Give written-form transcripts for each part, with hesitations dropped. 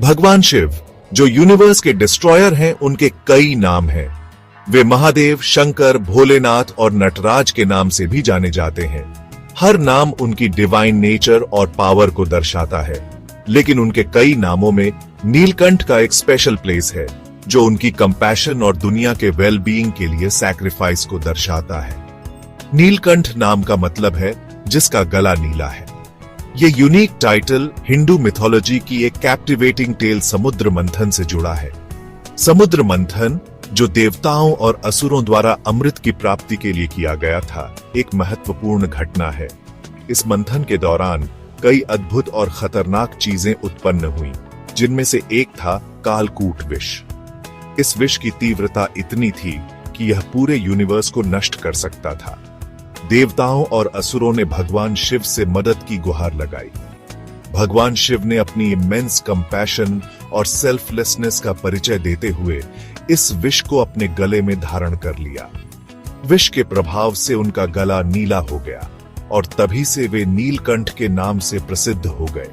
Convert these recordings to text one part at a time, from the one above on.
भगवान शिव जो यूनिवर्स के डिस्ट्रॉयर हैं, उनके कई नाम हैं। वे महादेव, शंकर, भोलेनाथ और नटराज के नाम से भी जाने जाते हैं। हर नाम उनकी डिवाइन नेचर और पावर को दर्शाता है, लेकिन उनके कई नामों में नीलकंठ का एक स्पेशल प्लेस है जो उनकी कंपैशन और दुनिया के वेल बीइंग के लिए सैक्रिफाइस को दर्शाता है। नीलकंठ नाम का मतलब है जिसका गला नीला है। ये यूनिक टाइटल हिंदू मिथोलॉजी की एक कैप्टिवेटिंग टेल समुद्र मंथन से जुड़ा है। समुद्र मंथन, जो देवताओं और असुरों द्वारा अमृत की प्राप्ति के लिए किया गया था, एक महत्वपूर्ण घटना है। इस मंथन के दौरान कई अद्भुत और खतरनाक चीजें उत्पन्न हुई, जिनमें से एक था कालकूट विष। इस विष की तीव्रता इतनी थी कि यह पूरे यूनिवर्स को नष्ट कर सकता था। देवताओं और असुरों ने भगवान शिव से मदद की गुहार लगाई। भगवान शिव ने अपनी इमेंस कंपैशन और सेल्फलेसनेस का परिचय देते हुए इस विष को अपने गले में धारण कर लिया। विष के प्रभाव से उनका गला नीला हो गया और तभी से वे नीलकंठ के नाम से प्रसिद्ध हो गए।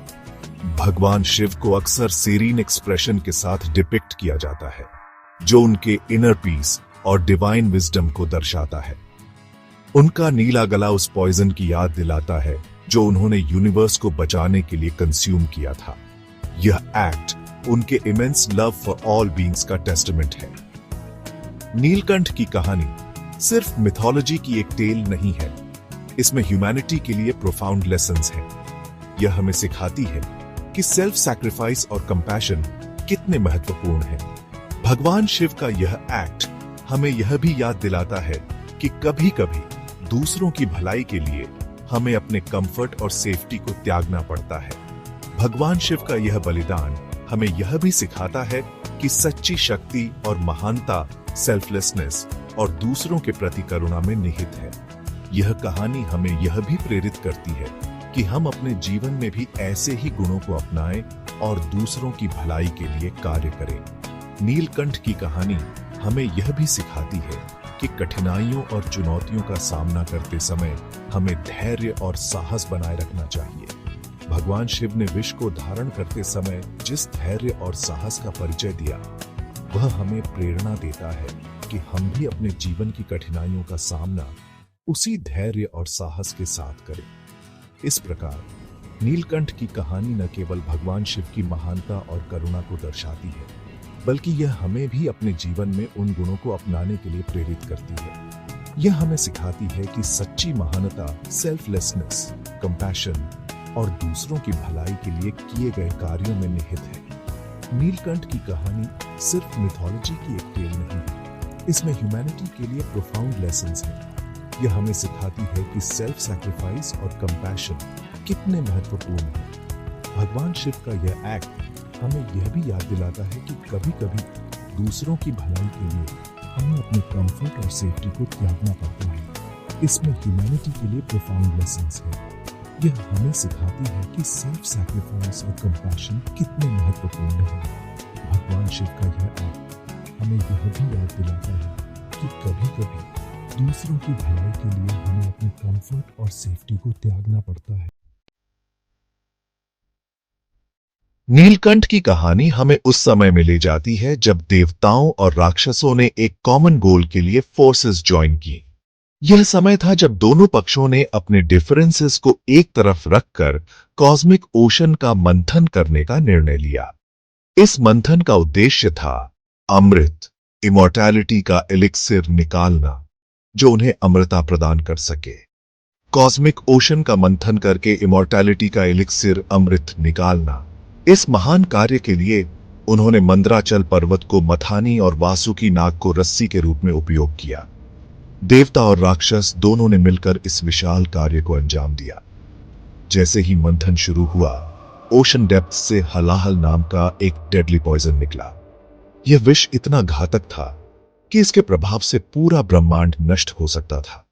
भगवान शिव को अक्सर सेरीन एक्सप्रेशन के साथ डिपिक्ट किया जाता है, जो उनके इनर पीस और डिवाइन विजडम को दर्शाता है। उनका नीला गला उस पॉइजन की याद दिलाता है जो उन्होंने यूनिवर्स को बचाने के लिए कंज्यूम किया था। यह एक्ट उनके immense love for all beings का टेस्टमेंट है। नीलकंठ की कहानी सिर्फ मिथोलॉजी की एक टेल नहीं है, इसमें ह्यूमैनिटी के लिए प्रोफाउंड लेसन्स हैं। यह हमें सिखाती है कि सेल्फ सैक्रिफाइस और कंपैशन कितने महत्वपूर्ण हैं। भगवान शिव का यह एक्ट हमें यह भी याद दिलाता है कि कभी-कभी दूसरों की भलाई के लिए हमें अपने कंफर्ट और सेफ्टी को त्यागना पड़ता है। भगवान शिव का यह बलिदान हमें यह भी सिखाता है कि सच्ची शक्ति और महानता सेल्फलेसनेस और दूसरों के प्रति करुणा में निहित है। यह कहानी हमें यह भी प्रेरित करती है कि हम अपने जीवन में भी ऐसे ही गुणों को अपनाएं और दूसरों की भलाई के लिए कार्य करें। नीलकंठ की कहानी हमें यह भी सिखाती है कि कठिनाइयों और चुनौतियों का सामना करते समय हमें धैर्य और साहस बनाए रखना चाहिए। भगवान शिव ने विष को धारण करते समय जिस धैर्य और साहस का परिचय दिया, वह हमें प्रेरणा देता है कि हम भी अपने जीवन की कठिनाइयों का सामना उसी धैर्य और साहस के साथ करें। इस प्रकार नीलकंठ की कहानी न केवल भगवान शिव की महानता और करुणा को दर्शाती है, बल्कि यह हमें भी अपने जीवन में उन गुणों को अपनाने के लिए प्रेरित करती है। यह हमें सिखाती है कि सच्ची महानता सेल्फलेसनेस, कंपैशन और दूसरों की भलाई के लिए किए गए कार्यों में निहित है। नीलकंठ की कहानी सिर्फ मिथोलॉजी की एक टेल नहीं है, इसमें ह्यूमैनिटी के लिए प्रोफाउंड लेसन्स हैं। यह हमें सिखाती है कि सेल्फ सैक्रिफाइस और कंपैशन कितने महत्वपूर्ण हैं। भगवान शिव का यह एक्ट हमें यह भी याद दिलाता है कि कभी-कभी दूसरों की भलाई के लिए हमें अपने कंफर्ट और सेफ्टी को त्यागना पड़ता है। इसमें ह्यूमैनिटी के लिए प्रोफाउंड लेसन्स है। यह हमें सिखाती है कि सेल्फ सैक्रिफाइस और कंपैशन कितने महत्वपूर्ण हैं। भगवान शिव का यह एक्ट हमें यह भी याद दिलाता है कि कभी-कभी दूसरों की भलाई के लिए हमें अपने कंफर्ट और सेफ्टी को त्यागना पड़ता है। नीलकंठ की कहानी हमें उस समय में ले जाती है जब देवताओं और राक्षसों ने एक कॉमन गोल के लिए फोर्सेस ज्वाइन की। यह समय था जब दोनों पक्षों ने अपने डिफरेंसेस को एक तरफ रखकर कॉस्मिक ओशन का मंथन करने का निर्णय लिया। इस मंथन का उद्देश्य था अमृत, इमॉर्टैलिटी का एलिक्सिर निकालना, जो उन्हें अमरता प्रदान कर सके। कॉस्मिक ओशन का मंथन करके इमॉर्टैलिटी का एलिक्सिर अमृत निकालना, इस महान कार्य के लिए उन्होंने मंदराचल पर्वत को मथानी और वासुकी नाग को रस्सी के रूप में उपयोग किया। देवता और राक्षस दोनों ने मिलकर इस विशाल कार्य को अंजाम दिया। जैसे ही मंथन शुरू हुआ, ओशन डेप्थ से हलाहल नाम का एक डेडली पॉइजन निकला। यह विष इतना घातक था कि इसके प्रभाव से पूरा ब्रह्मांड नष्ट हो सकता था।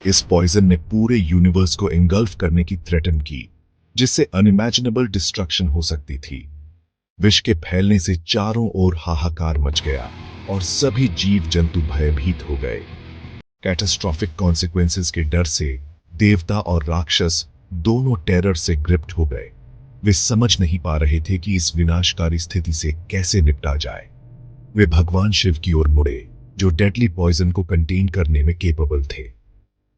इस पॉइजन ने पूरे यूनिवर्स को एंगल्फ करने की थ्रेटन की, जिससे अनइमेजिनेबल डिस्ट्रक्शन हो सकती थी। विष के फैलने से चारों ओर हाहाकार मच गया और सभी जीव जंतु भयभीत हो गए। कैटास्ट्रॉफिक कॉन्सिक्वेंसेस के डर से देवता और राक्षस दोनों टेरर से ग्रिप्ट हो गए। वे समझ नहीं पा रहे थे कि इस विनाशकारी स्थिति से कैसे निपटा जाए। वे भगवान शिव की ओर मुड़े, जो डेडली पॉइजन को कंटेन करने में केपेबल थे।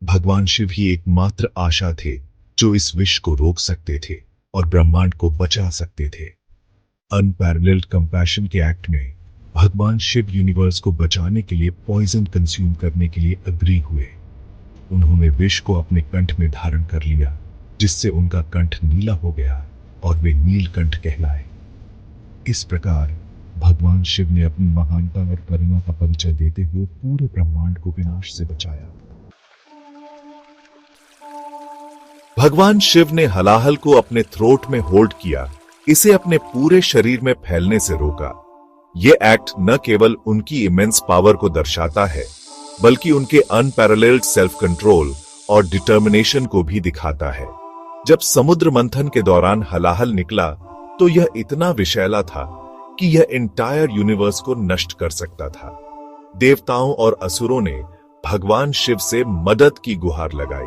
भगवान शिव ही एकमात्र आशा थे जो इस विष को रोक सकते थे और ब्रह्मांड को बचा सकते थे। अनपैरेलल्ड कंपैशन के एक्ट में भगवान शिव यूनिवर्स को बचाने के लिए पॉइजन कंज्यूम करने के लिए अग्री हुए। उन्होंने विष को अपने कंठ में धारण कर लिया, जिससे उनका कंठ नीला हो गया और वे नीलकंठ कहलाए। इस प्रकार भगवान शिव ने अपनी महानता और करुणा का परिचय देते हुए पूरे ब्रह्मांड को विनाश से बचाया। भगवान शिव ने हलाहल को अपने थ्रोट में होल्ड किया, इसे अपने पूरे शरीर में फैलने से रोका। यह एक्ट न केवल उनकी इमेंस पावर को दर्शाता है, बल्कि उनके अनपैरेलल्ड सेल्फ कंट्रोल और डिटर्मिनेशन को भी दिखाता है। जब समुद्र मंथन के दौरान हलाहल निकला तो यह इतना विषैला था कि यह एंटायर यूनिवर्स को नष्ट कर सकता था। देवताओं और असुरों ने भगवान शिव से मदद की गुहार लगाई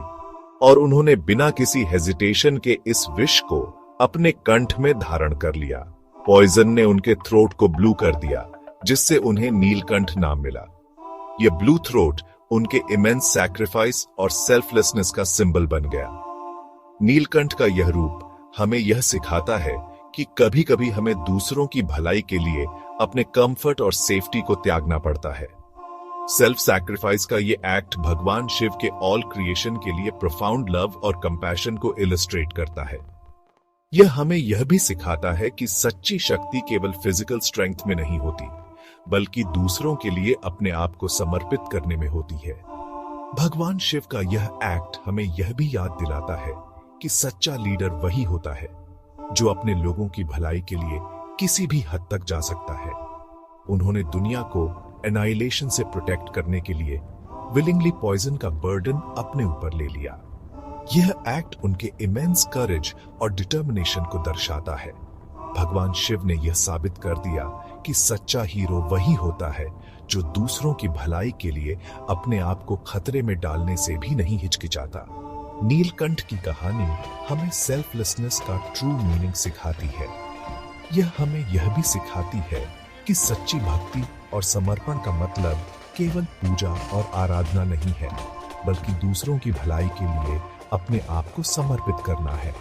और उन्होंने बिना किसी हेजिटेशन के इस विष को अपने कंठ में धारण कर लिया। पॉइजन ने उनके थ्रोट को ब्लू कर दिया, जिससे उन्हें नीलकंठ नाम मिला। यह ब्लू थ्रोट उनके इमेंस सैक्रिफाइस और सेल्फलेसनेस का सिंबल बन गया। नीलकंठ का यह रूप हमें यह सिखाता है कि कभी कभी हमें दूसरों की भलाई के लिए अपने कंफर्ट और सेफ्टी को त्यागना पड़ता है। सेल्फ सैक्रिफाइस का यह एक्ट भगवान शिव के ऑल क्रिएशन के लिए प्रोफाउंड लव और कंपैशन को इलस्ट्रेट करता है। यह हमें यह भी सिखाता है कि सच्ची शक्ति केवल फिजिकल स्ट्रेंथ में नहीं होती, बल्कि दूसरों के लिए अपने आप को समर्पित करने में होती है। भगवान शिव का यह एक्ट हमें यह भी याद दिलाता है कि सच्चा लीडर वही होता है जो अपने लोगों की भलाई के लिए किसी भी हद तक जा सकता है। उन्होंने दुनिया को एनाइलेशन से प्रोटेक्ट करने के लिए विलिंगली पॉइजन का बर्डन अपने ऊपर ले लिया। यह एक्ट उनके इमेंस करेज और डिटर्मिनेशन को दर्शाता है। भगवान शिव ने यह साबित कर दिया कि सच्चा हीरो वही होता है जो दूसरों की भलाई के लिए अपने आप को खतरे में डालने से भी नहीं हिचकिचाता। नीलकंठ की कहानी हमें सेल्फलेसनेस का ट्रू मीनिंग सिखाती है। यह हमें यह भी सिखाती है कि सच्ची भक्ति और समर्पण का मतलब केवल पूजा और आराधना नहीं है, बल्कि दूसरों की भलाई के लिए अपने आप को समर्पित करना है।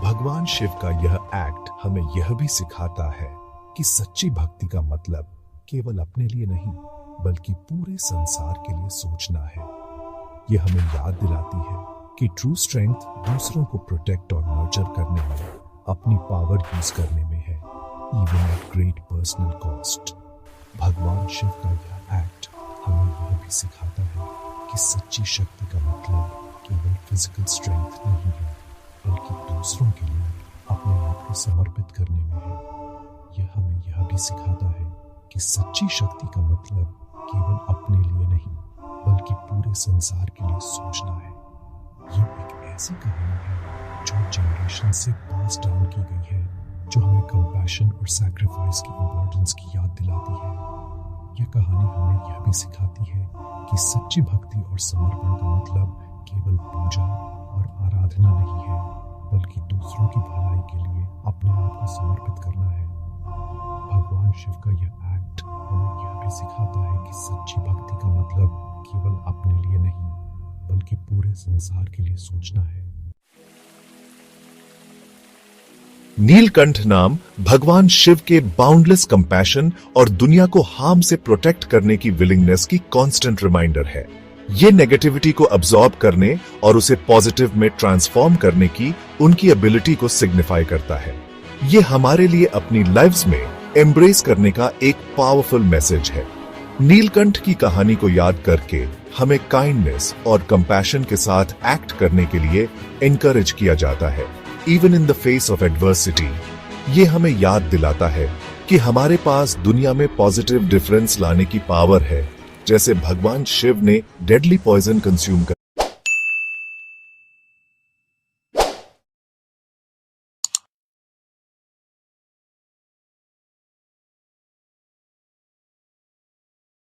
भगवान शिव का यह एक्ट हमें यह भी सिखाता है कि सच्ची भक्ति का मतलब केवल अपने लिए नहीं, बल्कि पूरे संसार के लिए सोचना है। यह हमें याद दिलाती है कि ट्रू स्ट्रेंथ दूसरों को प्रोटेक्ट और नर्चर करने में, अपनी पावर यूज करने में है, even at great personal cost. भगवान शिव का यह एक्ट हमें यह भी सिखाता है कि सच्ची शक्ति का मतलब केवल फिजिकल स्ट्रेंथ नहीं है, बल्कि दूसरों के लिए अपने आप को समर्पित करने में है। यह हमें यह भी सिखाता है कि सच्ची शक्ति का मतलब केवल अपने लिए नहीं, बल्कि पूरे संसार के लिए सोचना है। यह एक ऐसी कहानी है जो जनरेशन से पास डाउन की गई है, जो हमें कंपैशन और सैक्रिफाइस की इंपॉर्टेंस की याद दिलाती है। यह कहानी हमें यह भी सिखाती है कि सच्ची भक्ति और समर्पण का मतलब केवल पूजा और आराधना नहीं है, बल्कि दूसरों की भलाई के लिए अपने आप को समर्पित करना है। भगवान शिव का यह एक्ट हमें यह भी सिखाता है कि सच्ची भक्ति का मतलब केवल अपने लिए नहीं, बल्कि पूरे संसार के लिए सोचना है। नीलकंठ नाम भगवान शिव के बाउंडलेस कंपैशन और दुनिया को हार्म से प्रोटेक्ट करने की विलिंगनेस की कांस्टेंट रिमाइंडर है। ये नेगेटिविटी को अब्सॉर्ब करने और उसे पॉजिटिव में ट्रांसफॉर्म करने की उनकी एबिलिटी को सिग्निफाई करता है। ये हमारे लिए अपनी लाइव्स में एम्ब्रेस करने का एक पावरफुल मैसेज है। नीलकंठ की कहानी को याद करके हमें काइंडनेस और कंपैशन के साथ एक्ट करने के लिए एनकरेज किया जाता है, even in the face of adversity. ये हमें याद दिलाता है कि हमारे पास दुनिया में पॉजिटिव डिफरेंस लाने की पावर है, जैसे भगवान शिव ने डेडली पॉइजन कंज्यूम